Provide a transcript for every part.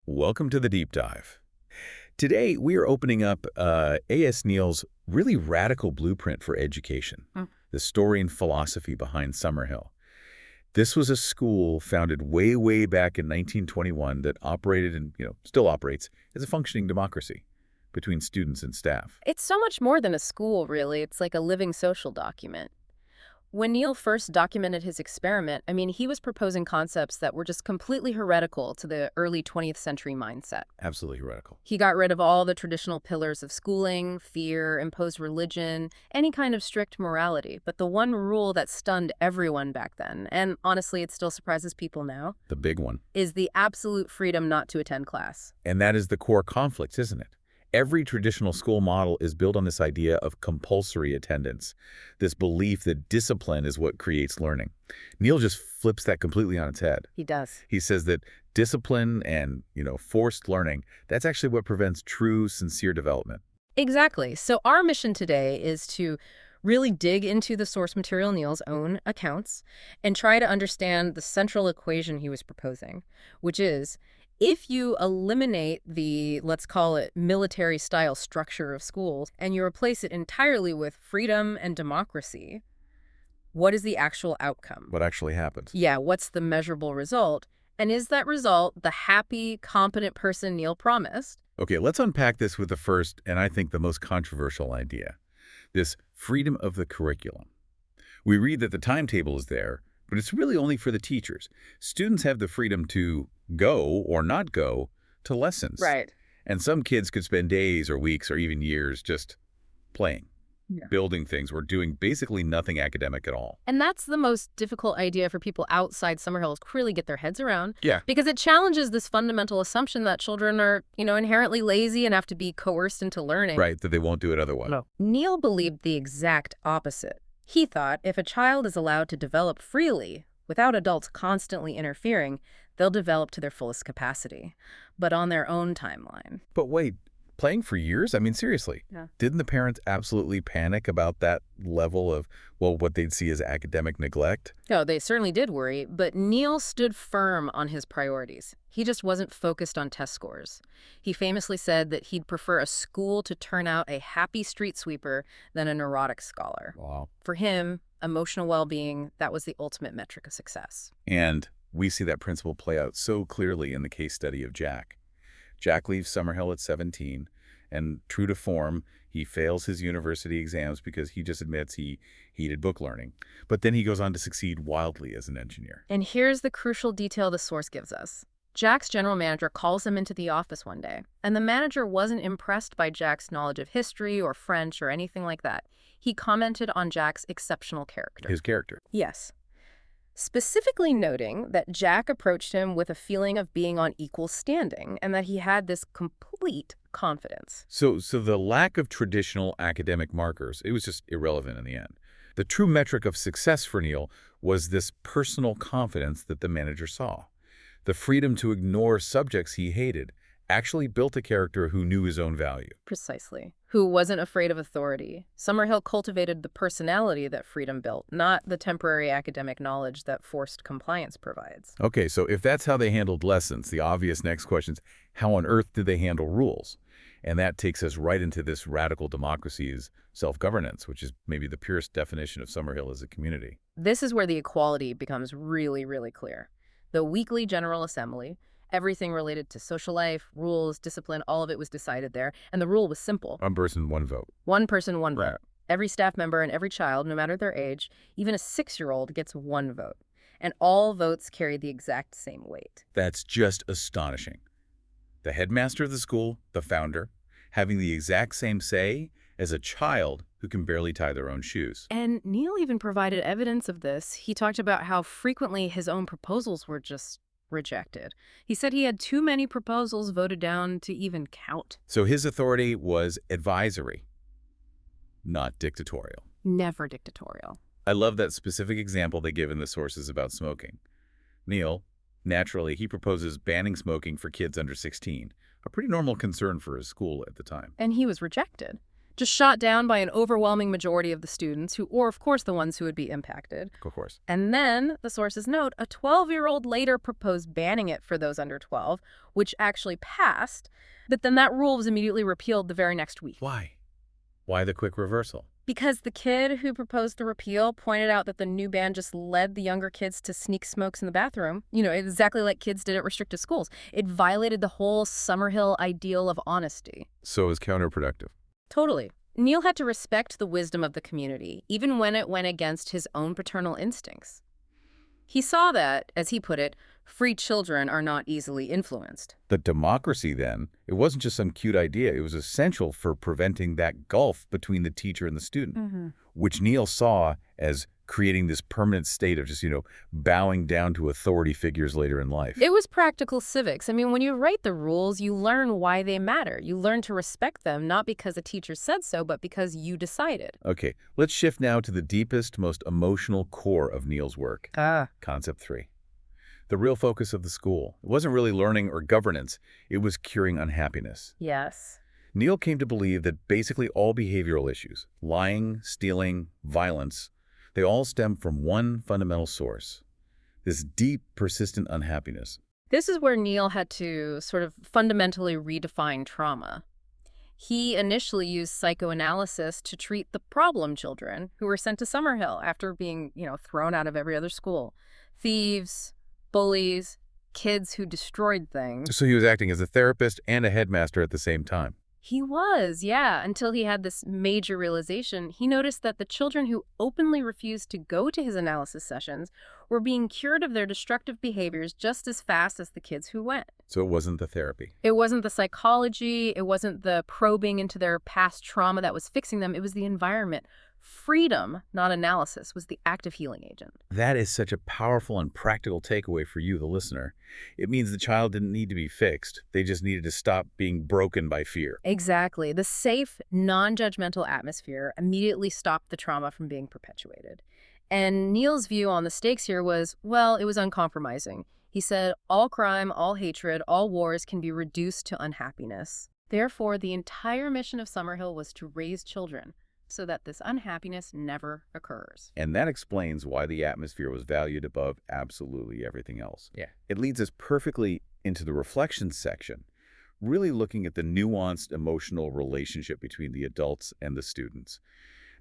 Welcome to the deep dive. Today, we are opening up A.S. Neill's really radical blueprint for education, the story and philosophy behind Summerhill. This was a school founded way, way back in 1921 that operated and, still operates as a functioning democracy between students and staff. It's so much more than a school, really. It's like a living social document. When Neill first documented his experiment, he was proposing concepts that were just completely heretical to the early 20th century mindset. Absolutely heretical. He got rid of all the traditional pillars of schooling, fear, imposed religion, any kind of strict morality. But the one rule that stunned everyone back then, and honestly it still surprises people now, The big one. is the absolute freedom not to attend class. And that is the core conflict, isn't it? Every traditional school model is built on this idea of compulsory attendance, this belief that discipline is what creates learning. Neill just flips that completely on its head. He does. He says that discipline and, forced learning, that's actually what prevents true, sincere development. Exactly. So our mission today is to really dig into the source material, Neill's own accounts, and try to understand the central equation he was proposing, which is, if you eliminate the, let's call it, military-style structure of schools, and you replace it entirely with freedom and democracy, what is the actual outcome? What actually happens? Yeah, what's the measurable result? And is that result the happy, competent person Neill promised? Okay, let's unpack this with the first, and I think the most controversial idea, this freedom of the curriculum. We read that the timetable is there, but it's really only for the teachers. Students have the freedom to go or not go to lessons. Right. And some kids could spend days or weeks or even years just playing, building things, or doing basically nothing academic at all. And that's the most difficult idea for people outside Summerhill to really get their heads around. Yeah. Because it challenges this fundamental assumption that children are, inherently lazy and have to be coerced into learning. Right, that they won't do it otherwise. No. Neill believed the exact opposite. He thought if a child is allowed to develop freely, without adults constantly interfering, they'll develop to their fullest capacity, but on their own timeline. But wait, playing for years? Seriously. Yeah. Didn't the parents absolutely panic about that level of, what they'd see as academic neglect? Oh, they certainly did worry, but Neill stood firm on his priorities. He just wasn't focused on test scores. He famously said that he'd prefer a school to turn out a happy street sweeper than a neurotic scholar. Wow. For him, emotional well-being, that was the ultimate metric of success. And we see that principle play out so clearly in the case study of Jack. Jack leaves Summerhill at 17, and true to form, he fails his university exams because he just admits he hated book learning. But then he goes on to succeed wildly as an engineer. And here's the crucial detail the source gives us. Jack's general manager calls him into the office one day, and the manager wasn't impressed by Jack's knowledge of history or French or anything like that. He commented on Jack's exceptional character. His character. Yes. Specifically noting that Jack approached him with a feeling of being on equal standing and that he had this complete confidence. So the lack of traditional academic markers, it was just irrelevant in the end. The true metric of success for Neill was this personal confidence that the manager saw. The freedom to ignore subjects he hated actually built a character who knew his own value. Precisely. Who wasn't afraid of authority. Summerhill cultivated the personality that freedom built, not the temporary academic knowledge that forced compliance provides. Okay, so if that's how they handled lessons, the obvious next question is, how on earth did they handle rules? And that takes us right into this radical democracy's self-governance, which is maybe the purest definition of Summerhill as a community. This is where the equality becomes really, really clear. The weekly General Assembly, everything related to social life, rules, discipline, all of it was decided there. And the rule was simple. One person, one vote. One person, one vote. Right. Every staff member and every child, no matter their age, even a 6-year-old, gets one vote. And all votes carry the exact same weight. That's just astonishing. The headmaster of the school, the founder, having the exact same say as a child who can barely tie their own shoes. And Neill even provided evidence of this. He talked about how frequently his own proposals were just rejected. He said he had too many proposals voted down to even count. So his authority was advisory, not dictatorial. Never dictatorial. I love that specific example they give in the sources about smoking. Neill, naturally, he proposes banning smoking for kids under 16, a pretty normal concern for his school at the time. And he was rejected. just shot down by an overwhelming majority of the students or of course, the ones who would be impacted. Of course. And then, the sources note, a 12-year-old later proposed banning it for those under 12, which actually passed, but then that rule was immediately repealed the very next week. Why? Why the quick reversal? Because the kid who proposed the repeal pointed out that the new ban just led the younger kids to sneak smokes in the bathroom. Exactly like kids did at restricted schools. It violated the whole Summerhill ideal of honesty. So it was counterproductive. Totally. Neill had to respect the wisdom of the community, even when it went against his own paternal instincts. He saw that, as he put it, free children are not easily influenced. The democracy, then, it wasn't just some cute idea. It was essential for preventing that gulf between the teacher and the student, which Neill saw as creating this permanent state of just, bowing down to authority figures later in life. It was practical civics. I mean, when you write the rules, you learn why they matter. You learn to respect them, not because a teacher said so, but because you decided. Okay, let's shift now to the deepest, most emotional core of Neill's work. Concept 3. The real focus of the school. It wasn't really learning or governance. It was curing unhappiness. Yes. Neill came to believe that basically all behavioral issues, lying, stealing, violence, they all stem from one fundamental source, this deep, persistent unhappiness. This is where Neill had to sort of fundamentally redefine trauma. He initially used psychoanalysis to treat the problem children who were sent to Summerhill after being, thrown out of every other school. Thieves, bullies, kids who destroyed things. So he was acting as a therapist and a headmaster at the same time. He was, yeah, until he had this major realization. He noticed that the children who openly refused to go to his analysis sessions were being cured of their destructive behaviors just as fast as the kids who went. So it wasn't the therapy. It wasn't the psychology, it wasn't the probing into their past trauma that was fixing them, it was the environment. Freedom, not analysis, was the active healing agent. That is such a powerful and practical takeaway for you, the listener. It means the child didn't need to be fixed. They just needed to stop being broken by fear. Exactly. The safe, non-judgmental atmosphere immediately stopped the trauma from being perpetuated. And Neill's view on the stakes here was, well, it was uncompromising. He said, all crime, all hatred, all wars can be reduced to unhappiness. Therefore, the entire mission of Summerhill was to raise children, so that this unhappiness never occurs. And that explains why the atmosphere was valued above absolutely everything else. Yeah. It leads us perfectly into the reflections section, really looking at the nuanced emotional relationship between the adults and the students.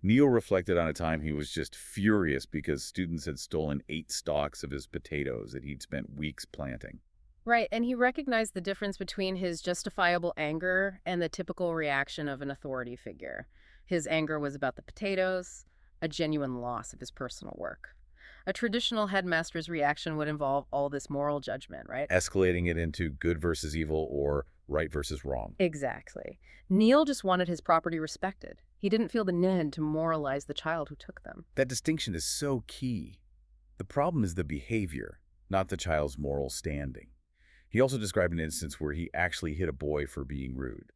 Neill reflected on a time he was just furious because students had stolen 8 stalks of his potatoes that he'd spent weeks planting. Right, and he recognized the difference between his justifiable anger and the typical reaction of an authority figure. His anger was about the potatoes, a genuine loss of his personal work. A traditional headmaster's reaction would involve all this moral judgment, right? Escalating it into good versus evil or right versus wrong. Exactly. Neill just wanted his property respected. He didn't feel the need to moralize the child who took them. That distinction is so key. The problem is the behavior, not the child's moral standing. He also described an instance where he actually hit a boy for being rude.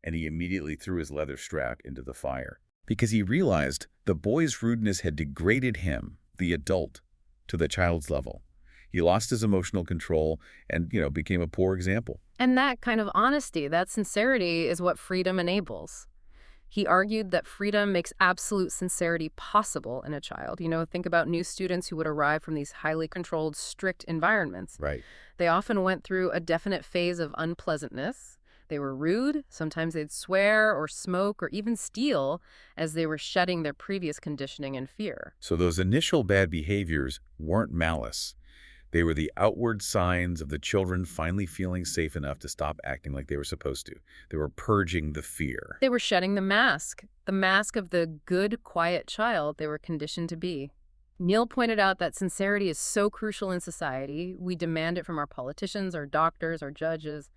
And he immediately threw his leather strap into the fire because he realized the boy's rudeness had degraded him, the adult, to the child's level. He lost his emotional control and, became a poor example. And that kind of honesty, that sincerity, is what freedom enables. He argued that freedom makes absolute sincerity possible in a child. Think about new students who would arrive from these highly controlled, strict environments. Right. They often went through a definite phase of unpleasantness. They were rude, sometimes they'd swear or smoke or even steal as they were shedding their previous conditioning and fear. So those initial bad behaviors weren't malice. They were the outward signs of the children finally feeling safe enough to stop acting like they were supposed to. They were purging the fear. They were shedding the mask of the good, quiet child they were conditioned to be. Neill pointed out that sincerity is so crucial in society. We demand it from our politicians, our doctors, our judges.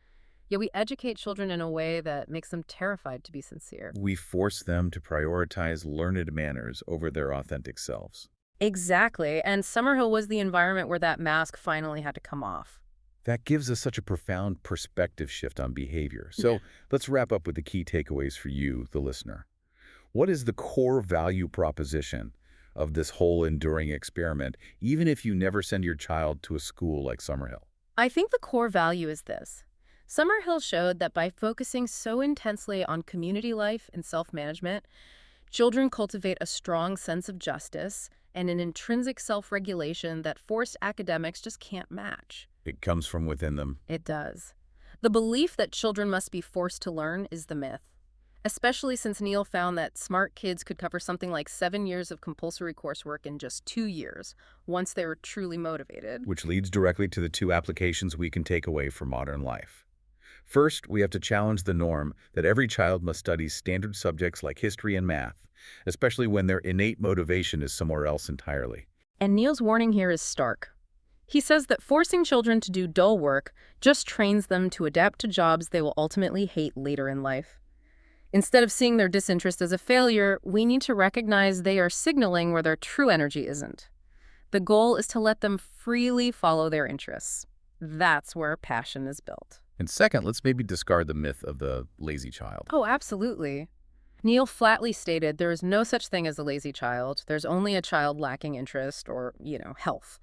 Yet we educate children in a way that makes them terrified to be sincere. We force them to prioritize learned manners over their authentic selves. Exactly, and Summerhill was the environment where that mask finally had to come off. That gives us such a profound perspective shift on behavior. So let's wrap up with the key takeaways for you, the listener. What is the core value proposition of this whole enduring experiment, even if you never send your child to a school like Summerhill? I think the core value is this. Summerhill showed that by focusing so intensely on community life and self-management, children cultivate a strong sense of justice and an intrinsic self-regulation that forced academics just can't match. It comes from within them. It does. The belief that children must be forced to learn is the myth, especially since Neill found that smart kids could cover something like 7 years of compulsory coursework in just 2 years, once they were truly motivated. Which leads directly to the two applications we can take away for modern life. First, we have to challenge the norm that every child must study standard subjects like history and math, especially when their innate motivation is somewhere else entirely. And Neill's warning here is stark. He says that forcing children to do dull work just trains them to adapt to jobs they will ultimately hate later in life. Instead of seeing their disinterest as a failure, we need to recognize they are signaling where their true energy isn't. The goal is to let them freely follow their interests. That's where passion is built. And second, let's maybe discard the myth of the lazy child. Oh, absolutely. Neill flatly stated there is no such thing as a lazy child. There's only a child lacking interest or, health.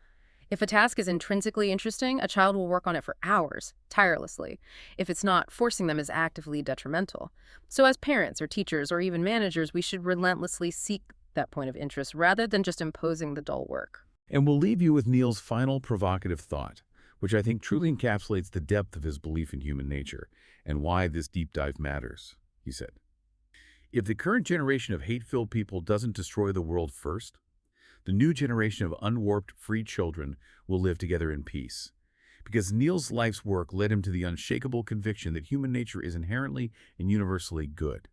If a task is intrinsically interesting, a child will work on it for hours, tirelessly. If it's not, forcing them is actively detrimental. So as parents or teachers or even managers, we should relentlessly seek that point of interest rather than just imposing the dull work. And we'll leave you with Neill's final provocative thought, which I think truly encapsulates the depth of his belief in human nature and why this deep dive matters. He said, "If the current generation of hate-filled people doesn't destroy the world first, the new generation of unwarped, free children will live together in peace." Because Neill's life's work led him to the unshakable conviction that human nature is inherently and universally good.